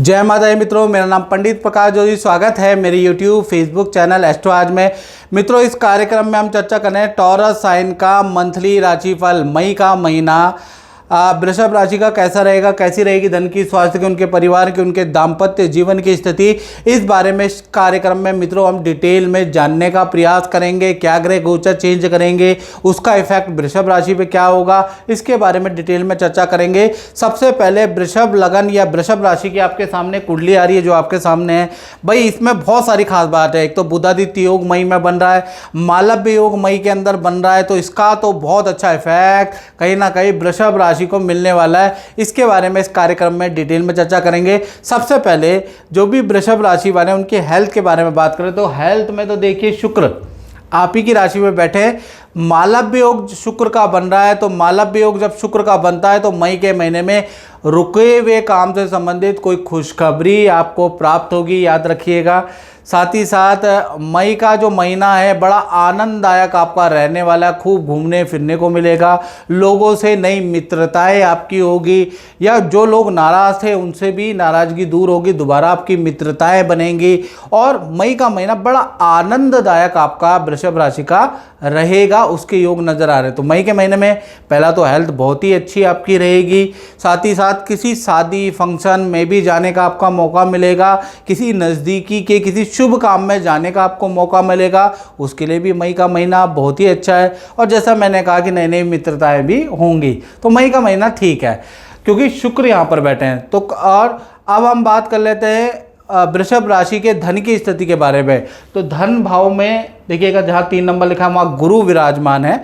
जय माता दी मित्रों, मेरा नाम पंडित प्रकाश जोशी। स्वागत है मेरे यूट्यूब फेसबुक चैनल एस्ट्रो आज में। मित्रों, इस कार्यक्रम में हम चर्चा करें टॉरस साइन का मंथली राशिफल मई का महीना। वृषभ राशि का कैसा रहेगा, कैसी रहेगी धन की, स्वास्थ्य की, उनके परिवार की, उनके दाम्पत्य जीवन की स्थिति, इस बारे में इस कार्यक्रम में मित्रों हम डिटेल में जानने का प्रयास करेंगे। क्या ग्रह गोचर चेंज करेंगे, उसका इफेक्ट वृषभ राशि पे क्या होगा, इसके बारे में डिटेल में चर्चा करेंगे। सबसे पहले वृषभ लगन या वृषभ राशि की आपके सामने कुंडली आ रही है जो आपके सामने है। भाई इसमें बहुत सारी खास बात है। एक तो बुधादित्य योग मई में बन रहा है, मालव्य योग मई के अंदर बन रहा है, तो इसका तो बहुत अच्छा इफेक्ट कहीं ना कहीं वृषभ राशि को मिलने वाला है। इसके बारे में इस कार्यक्रम में डिटेल में चर्चा करेंगे। सबसे पहले जो भी वृषभ राशि वाले उनके हेल्थ के बारे में बात करें तो हेल्थ में तो देखिए शुक्र आप ही की राशि में बैठे, मालव्य योग शुक्र का बन रहा है। तो मालव्य योग जब शुक्र का बनता है तो मई के महीने में रुके हुए काम से संबंधित कोई खुशखबरी आपको प्राप्त होगी, याद रखिएगा। साथ ही साथ मई का जो महीना है बड़ा आनंददायक आपका रहने वाला, खूब घूमने फिरने को मिलेगा, लोगों से नई मित्रताएं आपकी होगी, या जो लोग नाराज़ थे उनसे भी नाराज़गी दूर होगी, दोबारा आपकी मित्रताएं बनेंगी। और मई का महीना बड़ा आनंददायक आपका वृषभ राशि का रहेगा, उसके योग नज़र आ रहे हैं। तो मई के महीने में पहला तो हेल्थ बहुत ही अच्छी आपकी रहेगी। साथ ही साथ किसी शादी फंक्शन में भी जाने का आपका मौका मिलेगा, किसी नज़दीकी के किसी शुभ काम में जाने का आपको मौका मिलेगा, उसके लिए भी मई का महीना बहुत ही अच्छा है। और जैसा मैंने कहा कि नई नई मित्रताएं भी होंगी, तो मई का महीना ठीक है क्योंकि शुक्र यहाँ पर बैठे हैं। तो और अब हम बात कर लेते हैं वृषभ राशि के धन की स्थिति के बारे में। तो धन भाव में देखिएगा जहाँ 3 नंबर लिखा है वहाँ गुरु विराजमान है,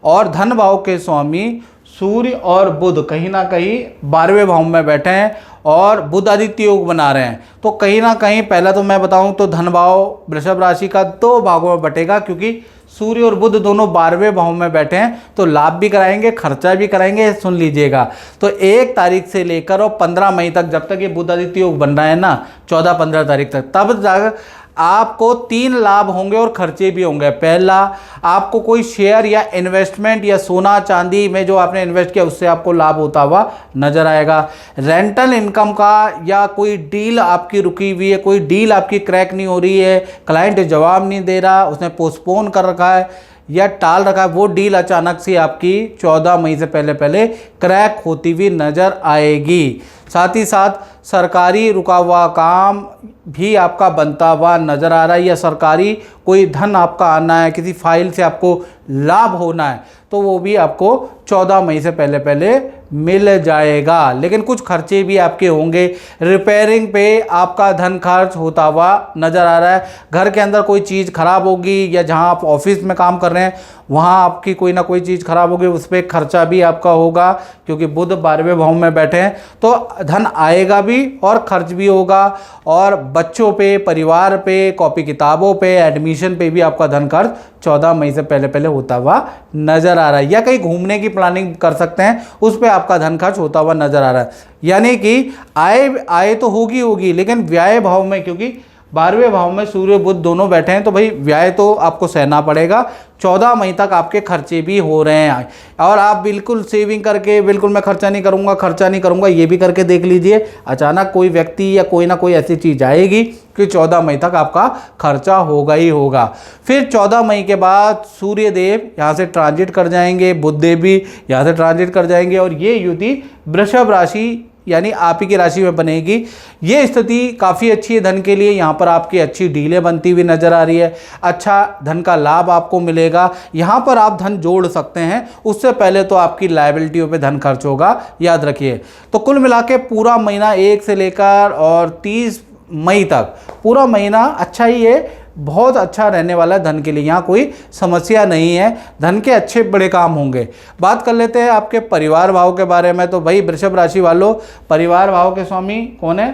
और धन भाव के स्वामी सूर्य और बुध कहीं ना कहीं 12वें भाव में बैठे हैं और बुध आदित्य योग बना रहे हैं। तो कहीं ना कहीं पहला तो मैं बताऊं तो धन भाव वृषभ राशि का 2 भागों में बटेगा, क्योंकि सूर्य और बुध दोनों 12वें भाव में बैठे हैं। तो लाभ भी कराएंगे, खर्चा भी कराएंगे, सुन लीजिएगा। तो 1 तारीख से लेकर और 15 मई तक, जब तक ये बुध आदित्य योग बन रहा है ना, 14-15 तारीख तक, तब तक आपको 3 लाभ होंगे और खर्चे भी होंगे। पहला, आपको कोई शेयर या इन्वेस्टमेंट या सोना चांदी में जो आपने इन्वेस्ट किया उससे आपको लाभ होता हुआ नजर आएगा। रेंटल इनकम का या कोई डील आपकी रुकी हुई है, कोई डील आपकी क्रैक नहीं हो रही है, क्लाइंट जवाब नहीं दे रहा, उसने पोस्टपोन कर रखा है या टाल रखा है, वो डील अचानक से आपकी 14 मई से पहले पहले क्रैक होती हुई नजर आएगी। साथ ही साथ सरकारी रुका हुआ काम भी आपका बनता हुआ नज़र आ रहा है, या सरकारी कोई धन आपका आना है, किसी फाइल से आपको लाभ होना है, तो वो भी आपको 14 मई से पहले पहले मिल जाएगा। लेकिन कुछ खर्चे भी आपके होंगे। रिपेयरिंग पे आपका धन खर्च होता हुआ नज़र आ रहा है। घर के अंदर कोई चीज़ खराब होगी, या जहां आप ऑफिस में काम कर रहे हैं वहां आपकी कोई ना कोई चीज़ खराब होगी, उस पर खर्चा भी आपका होगा, क्योंकि बुध 12वें भाव में बैठे हैं। तो धन आएगा भी और खर्च भी होगा। और बच्चों पे, परिवार पे, कॉपी किताबों पे, एडमिशन पे भी आपका धन खर्च 14 मई से पहले पहले होता हुआ नज़र आ रहा है। या कहीं घूमने की प्लानिंग कर सकते हैं, उस पर आपका धन खर्च होता हुआ नज़र आ रहा है। यानी कि आय तो होगी, लेकिन व्यय भाव में, क्योंकि 12वें भाव में सूर्य बुध दोनों बैठे हैं, तो भाई व्यय तो आपको सहना पड़ेगा। 14 मई तक आपके खर्चे भी हो रहे हैं, और आप बिल्कुल सेविंग करके बिल्कुल मैं खर्चा नहीं करूँगा ये भी करके देख लीजिए। अचानक कोई व्यक्ति या कोई ना कोई ऐसी चीज़ आएगी कि 14 मई तक आपका खर्चा होगा ही होगा। फिर 14 मई के बाद सूर्य देव यहाँ से ट्रांजिट कर जाएंगे, बुध देव भी यहाँ से ट्रांजिट कर जाएंगे, और ये युति वृषभ राशि यानी आप ही की राशि में बनेगी। ये स्थिति काफ़ी अच्छी है धन के लिए। यहाँ पर आपकी अच्छी डीलें बनती हुई नज़र आ रही है, अच्छा धन का लाभ आपको मिलेगा। यहाँ पर आप धन जोड़ सकते हैं, उससे पहले तो आपकी लायबिलिटियों पे धन खर्च होगा, याद रखिए। तो कुल मिला के पूरा महीना 1 से लेकर और 30 मई तक पूरा महीना अच्छा ही है, बहुत अच्छा रहने वाला है धन के लिए। यहाँ कोई समस्या नहीं है, धन के अच्छे बड़े काम होंगे। बात कर लेते हैं आपके परिवार भाव के बारे में। तो भाई वृषभ राशि वालों, परिवार भाव के स्वामी कौन है?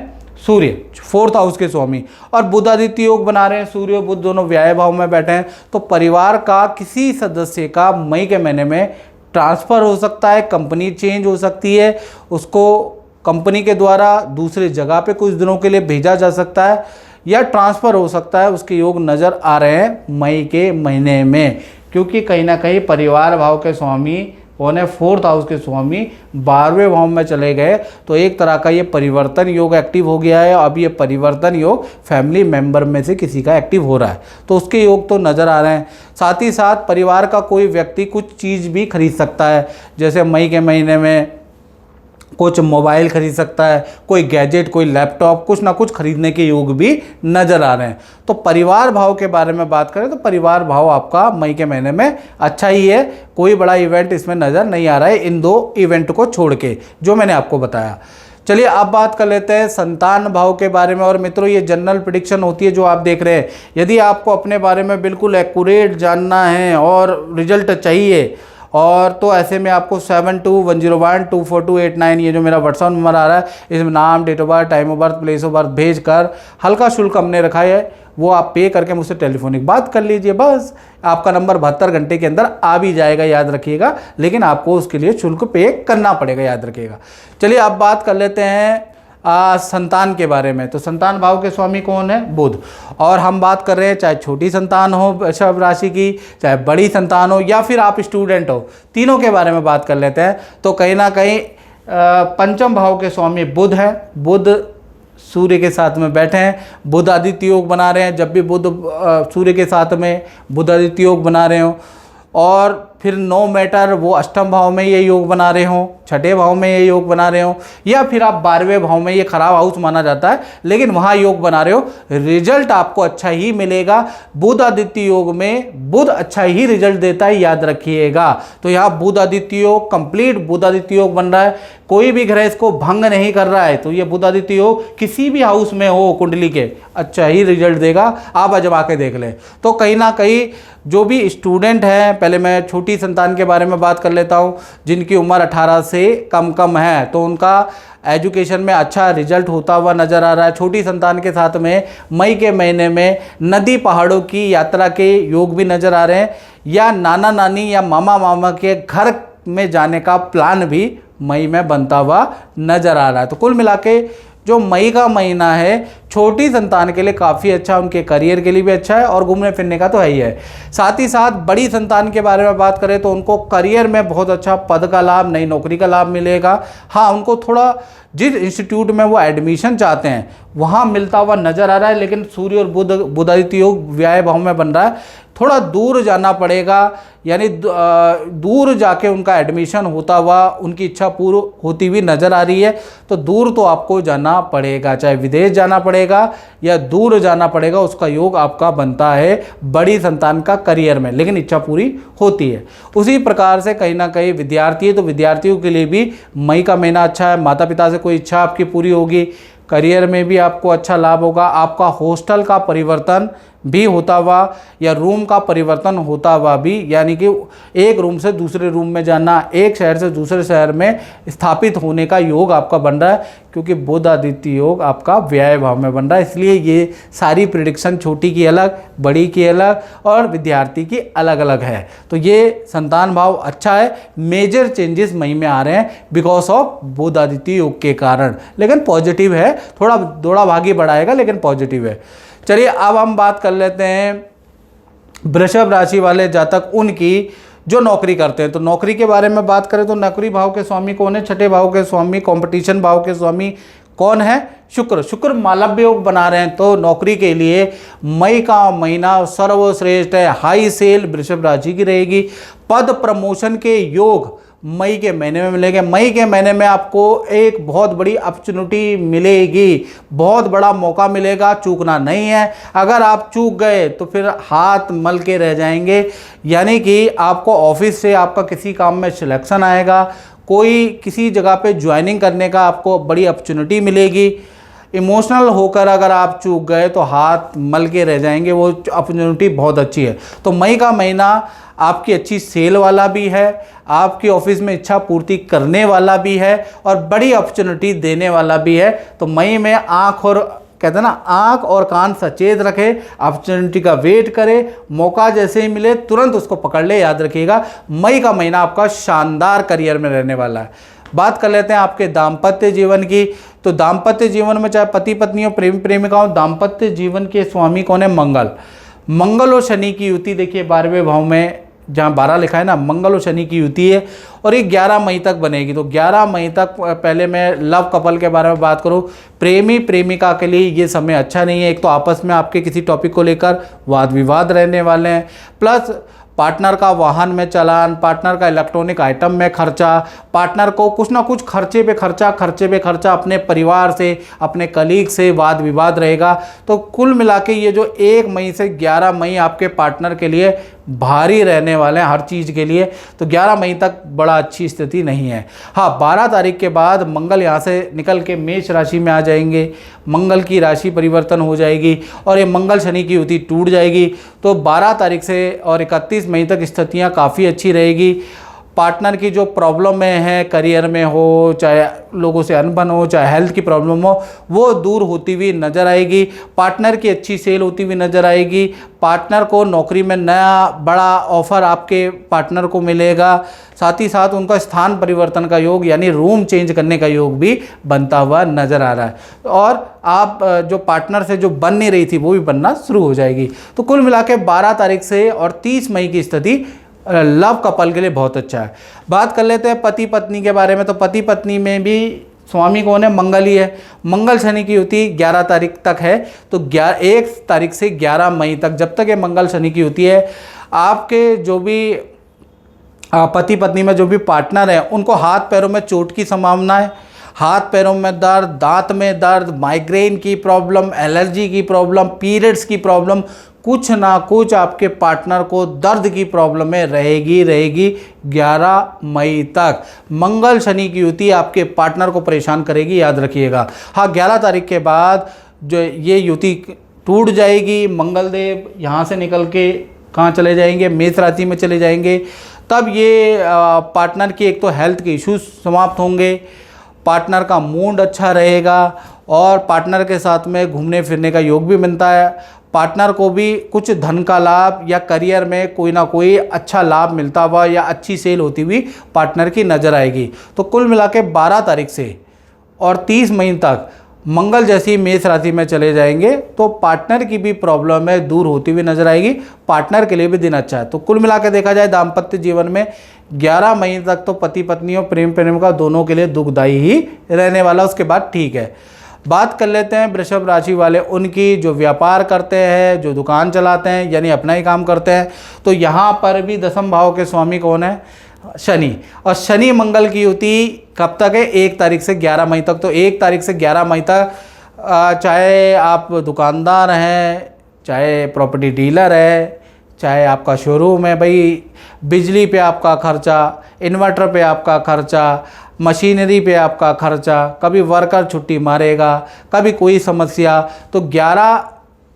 सूर्य, 4th हाउस के स्वामी, और बुध आदित्य योग बना रहे हैं। सूर्य और बुध दोनों व्यय भाव में बैठे हैं। तो परिवार का किसी सदस्य का मई के महीने में ट्रांसफ़र हो सकता है, कंपनी चेंज हो सकती है, उसको कंपनी के द्वारा दूसरे जगह पे कुछ दिनों के लिए भेजा जा सकता है, या ट्रांसफ़र हो सकता है। उसके योग नज़र आ रहे हैं मई के महीने में, क्योंकि कहीं ना कहीं परिवार भाव के स्वामी कौन है, 4th हाउस के स्वामी 12वें भाव में चले गए, तो एक तरह का ये परिवर्तन योग एक्टिव हो गया है। अब ये परिवर्तन योग फैमिली मेंबर में से किसी का एक्टिव हो रहा है, तो उसके योग तो नज़र आ रहे हैं। साथ ही साथ परिवार का कोई व्यक्ति कुछ चीज़ भी खरीद सकता है, जैसे मई के महीने में कुछ मोबाइल खरीद सकता है, कोई गैजेट, कोई लैपटॉप, कुछ ना कुछ खरीदने के योग भी नज़र आ रहे हैं। तो परिवार भाव के बारे में बात करें तो परिवार भाव आपका मई के महीने में अच्छा ही है, कोई बड़ा इवेंट इसमें नज़र नहीं आ रहा है इन 2 इवेंट को छोड़ के जो मैंने आपको बताया। चलिए अब बात कर लेते हैं संतान भाव के बारे में। और मित्रों, ये जनरल प्रेडिक्शन होती है जो आप देख रहे हैं। यदि आपको अपने बारे में बिल्कुल एक्यूरेट जानना है और रिजल्ट चाहिए, और तो ऐसे में आपको 7210124289 ये जो मेरा व्हाट्सअप नंबर आ रहा है, इसमें नाम, date of birth, time of birth, place of birth भेज कर हल्का शुल्क हमने रखा है, वो आप पे करके मुझसे टेलीफोनिक बात कर लीजिए। बस आपका नंबर 72 घंटे के अंदर आ भी जाएगा, याद रखिएगा, लेकिन आपको उसके लिए शुल्क पे करना पड़ेगा, याद रखिएगा। चलिए अब बात कर लेते हैं संतान के बारे में। तो संतान भाव के स्वामी कौन है, बुध। और हम बात कर रहे हैं चाहे छोटी संतान हो वृषभ राशि की, चाहे बड़ी संतान हो, या फिर आप स्टूडेंट हो, तीनों के बारे में बात कर लेते हैं। तो कहीं ना कहीं पंचम भाव के स्वामी बुध है। बुध सूर्य के साथ में बैठे हैं, बुध आदित्य योग बना रहे हैं। जब भी बुध सूर्य के साथ में बुध आदित्य योग बना रहे हो, और फिर नो मैटर वो अष्टम भाव में ये योग बना रहे हो, छठे भाव में ये योग बना रहे हो, या फिर आप 12वें भाव में, ये खराब हाउस माना जाता है लेकिन वहाँ योग बना रहे हो, रिजल्ट आपको अच्छा ही मिलेगा। बुध आदित्य योग में बुध अच्छा ही रिजल्ट देता है, याद रखिएगा। तो यहाँ बुध आदित्य योग, कंप्लीट बुध आदित्य योग बन रहा है, कोई भी ग्रह इसको भंग नहीं कर रहा है। तो ये बुध आदित्य योग किसी भी हाउस में हो कुंडली के, अच्छा ही रिजल्ट देगा, आप आजमा के देख लें। तो कहीं ना कहीं जो भी स्टूडेंट हैं, पहले मैं छोटी संतान के बारे में बात कर लेता हूँ, जिनकी उम्र 18 से कम है, तो उनका एजुकेशन में अच्छा रिजल्ट होता हुआ नज़र आ रहा है। छोटी संतान के साथ में मई के महीने में नदी पहाड़ों की यात्रा के योग भी नज़र आ रहे हैं, या नाना नानी या मामा मामा के घर में जाने का प्लान भी मई में बनता हुआ नज़र आ रहा है। तो कुल मिला के जो मई का महीना है छोटी संतान के लिए काफ़ी अच्छा, उनके करियर के लिए भी अच्छा है, और घूमने फिरने का तो है ही है। साथ ही साथ बड़ी संतान के बारे में बात करें तो उनको करियर में बहुत अच्छा पद का लाभ, नई नौकरी का लाभ मिलेगा। हाँ, उनको थोड़ा जिस इंस्टीट्यूट में वो एडमिशन चाहते हैं वहाँ मिलता हुआ नज़र आ रहा है, लेकिन सूर्य और बुध आदित्य योग व्याय भाव में बन रहा है, थोड़ा दूर जाना पड़ेगा, यानी दूर जाके उनका एडमिशन होता हुआ उनकी इच्छा पूरी होती हुई नज़र आ रही है। तो दूर तो आपको जाना पड़ेगा, चाहे विदेश जाना पड़ेगा या दूर जाना पड़ेगा, उसका योग आपका बनता है बड़ी संतान का करियर में, लेकिन इच्छा पूरी होती है। उसी प्रकार से कहीं ना कहीं विद्यार्थी है, तो विद्यार्थियों के लिए भी मई का महीना अच्छा है। माता पिता से कोई इच्छा आपकी पूरी होगी, करियर में भी आपको अच्छा लाभ होगा। आपका हॉस्टल का परिवर्तन भी होता हुआ या रूम का परिवर्तन होता हुआ भी, यानी कि एक रूम से दूसरे रूम में जाना, एक शहर से दूसरे शहर में स्थापित होने का योग आपका बन रहा है, क्योंकि बुध आदित्य योग आपका व्यय भाव में बन रहा है। इसलिए ये सारी प्रेडिक्शन छोटी की अलग, बड़ी की अलग और विद्यार्थी की अलग अलग है। तो ये संतान भाव अच्छा है, मेजर चेंजेस मई में आ रहे हैं बिकॉज ऑफ बुध आदित्य योग के कारण, लेकिन पॉजिटिव है, थोड़ा दौड़ा भागी बढ़ाएगा लेकिन पॉजिटिव है। चलिए अब हम बात कर लेते हैं वृषभ राशि वाले जातक, उनकी जो नौकरी करते हैं। तो नौकरी के बारे में बात करें तो नौकरी भाव के स्वामी कौन है, छठे भाव के स्वामी, कंपटीशन भाव के स्वामी कौन है, शुक्र मालव्य योग बना रहे हैं। तो नौकरी के लिए मई का महीना सर्वश्रेष्ठ है, हाई सेल वृषभ राशि की रहेगी। पद प्रमोशन के योग मई के महीने में मिलेंगे। मई के महीने में आपको एक बहुत बड़ी अपॉर्चुनिटी मिलेगी, बहुत बड़ा मौका मिलेगा, चूकना नहीं है। अगर आप चूक गए तो फिर हाथ मल के रह जाएंगे, यानी कि आपको ऑफिस से आपका किसी काम में सिलेक्शन आएगा, कोई किसी जगह पे ज्वाइनिंग करने का आपको बड़ी अपॉर्चुनिटी मिलेगी। इमोशनल होकर अगर आप चूक गए तो हाथ मल के रह जाएंगे, वो अपॉर्चुनिटी बहुत अच्छी है। तो मई का महीना आपकी अच्छी सेल वाला भी है, आपकी ऑफिस में इच्छा पूर्ति करने वाला भी है और बड़ी अपॉर्चुनिटी देने वाला भी है। तो मई में आँख और कहते हैं ना, आँख और कान सचेत रखे, अपॉर्चुनिटी का वेट करे, मौका जैसे ही मिले तुरंत उसको पकड़ ले। याद रखिएगा मई का महीना आपका शानदार करियर में रहने वाला है। बात कर लेते हैं आपके दाम्पत्य जीवन की। तो दाम्पत्य जीवन में चाहे पति पत्नी हो, प्रेमी प्रेमिका हो, दाम्पत्य जीवन के स्वामी कौन है, मंगल। मंगल और शनि की युति देखिए 12वें भाव में जहाँ 12 लिखा है ना, मंगल और शनि की युति है और ये 11 मई तक बनेगी। तो 11 मई तक, पहले मैं लव कपल के बारे में बात करूँ, प्रेमी प्रेमिका के लिए ये समय अच्छा नहीं है। एक तो आपस में आपके किसी टॉपिक को लेकर वाद विवाद रहने वाले हैं, प्लस पार्टनर का वाहन में चालान, पार्टनर का इलेक्ट्रॉनिक आइटम में खर्चा, पार्टनर को कुछ ना कुछ खर्चे पे खर्चा अपने परिवार से, अपने कलीग से वाद विवाद रहेगा। तो कुल मिला के ये जो 1 मई से 11 मई आपके पार्टनर के लिए भारी रहने वाले हैं हर चीज़ के लिए। तो 11 मई तक बड़ा अच्छी स्थिति नहीं है। हाँ, 12 तारीख के बाद मंगल यहाँ से निकल के मेष राशि में आ जाएंगे, मंगल की राशि परिवर्तन हो जाएगी और ये मंगल शनि की युति टूट जाएगी। तो 12 तारीख से और 31 मई तक स्थितियाँ काफ़ी अच्छी रहेगी। पार्टनर की जो प्रॉब्लम है, करियर में हो, चाहे लोगों से अनबन हो, चाहे हेल्थ की प्रॉब्लम हो, वो दूर होती हुई नज़र आएगी। पार्टनर की अच्छी सेल होती हुई नज़र आएगी। पार्टनर को नौकरी में नया बड़ा ऑफर आपके पार्टनर को मिलेगा। साथ ही साथ उनका स्थान परिवर्तन का योग, यानी रूम चेंज करने का योग भी बनता हुआ नज़र आ रहा है। और आप जो पार्टनर से जो बन नहीं रही थी वो भी बनना शुरू हो जाएगी। तो कुल मिला के 12 तारीख से और 30 मई की स्थिति लव कपल के लिए बहुत अच्छा है। बात कर लेते हैं पति पत्नी के बारे में। तो पति पत्नी में भी स्वामी कौन है? मंगल ही है। मंगल शनि की युति 11 तारीख तक है। तो 1 तारीख से 11 मई तक, जब तक ये मंगल शनि की युति है, आपके जो भी पति पत्नी में जो भी पार्टनर हैं उनको हाथ पैरों में चोट की संभावना है। हाथ पैरों में दर्द, दांत में दर्द, माइग्रेन की प्रॉब्लम, एलर्जी की प्रॉब्लम, पीरियड्स की प्रॉब्लम, कुछ ना कुछ आपके पार्टनर को दर्द की प्रॉब्लमें रहेगी 11 मई तक। मंगल शनि की युति आपके पार्टनर को परेशान करेगी, याद रखिएगा। हाँ, 11 तारीख के बाद जो ये युति टूट जाएगी, मंगल देव यहाँ से निकल के कहाँ चले जाएंगे? मेष राशि में चले जाएंगे। तब ये पार्टनर की एक तो हेल्थ के इश्यूज समाप्त होंगे, पार्टनर का मूड अच्छा रहेगा और पार्टनर के साथ में घूमने फिरने का योग भी बनता है। पार्टनर को भी कुछ धन का लाभ या करियर में कोई ना कोई अच्छा लाभ मिलता हुआ या अच्छी सेल होती हुई पार्टनर की नज़र आएगी। तो कुल मिला के 12 तारीख से और 30 मई तक मंगल जैसी मेष राशि में चले जाएंगे तो पार्टनर की भी प्रॉब्लम है दूर होती हुई नजर आएगी। पार्टनर के लिए भी दिन अच्छा है। तो कुल मिला के देखा जाए दाम्पत्य जीवन में 11 मई तक तो पति पत्नी और प्रेम प्रेमिका दोनों के लिए दुखदायी ही रहने वाला, उसके बाद ठीक है। बात कर लेते हैं वृषभ राशि वाले उनकी, जो व्यापार करते हैं, जो दुकान चलाते हैं, यानी अपना ही काम करते हैं। तो यहाँ पर भी 10वें भाव के स्वामी कौन है? शनि। और शनि मंगल की युति कब तक है? 1 तारीख से 11 मई तक। तो 1 तारीख से 11 मई तक चाहे आप दुकानदार हैं, चाहे प्रॉपर्टी डीलर है, चाहे आपका शोरूम है, भाई बिजली पे आपका खर्चा, इन्वर्टर पे आपका खर्चा, मशीनरी पे आपका खर्चा, कभी वर्कर छुट्टी मारेगा, कभी कोई समस्या, तो 11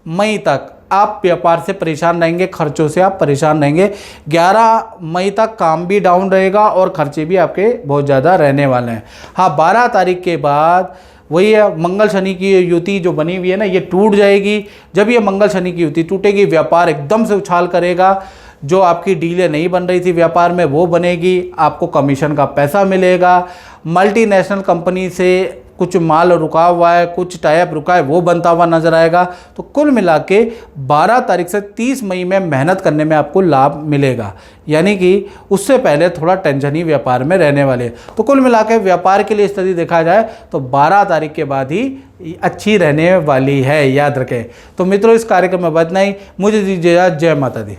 मई तक आप व्यापार से परेशान रहेंगे, खर्चों से आप परेशान रहेंगे। 11 मई तक काम भी डाउन रहेगा और खर्चे भी आपके बहुत ज़्यादा रहने वाले हैं। हाँ, 12 तारीख के बाद वही है, मंगल शनि की युति जो बनी हुई है ना, ये टूट जाएगी। जब ये मंगल शनि की युति टूटेगी, व्यापार एकदम से उछाल करेगा। जो आपकी डीलें नहीं बन रही थी व्यापार में वो बनेगी, आपको कमीशन का पैसा मिलेगा। मल्टीनेशनल कंपनी से कुछ माल रुका हुआ है, कुछ टाइप रुका है, वो बनता हुआ नजर आएगा। तो कुल मिला के 12 तारीख से 30 मई में मेहनत करने में आपको लाभ मिलेगा, यानी कि उससे पहले थोड़ा टेंशन ही व्यापार में रहने वाले। तो कुल मिला के व्यापार के लिए स्थिति देखा जाए तो 12 तारीख के बाद ही अच्छी रहने वाली है, याद रखें। तो मित्रों, इस कार्यक्रम में बतना ही। मुझे दीजिए जय माता दी।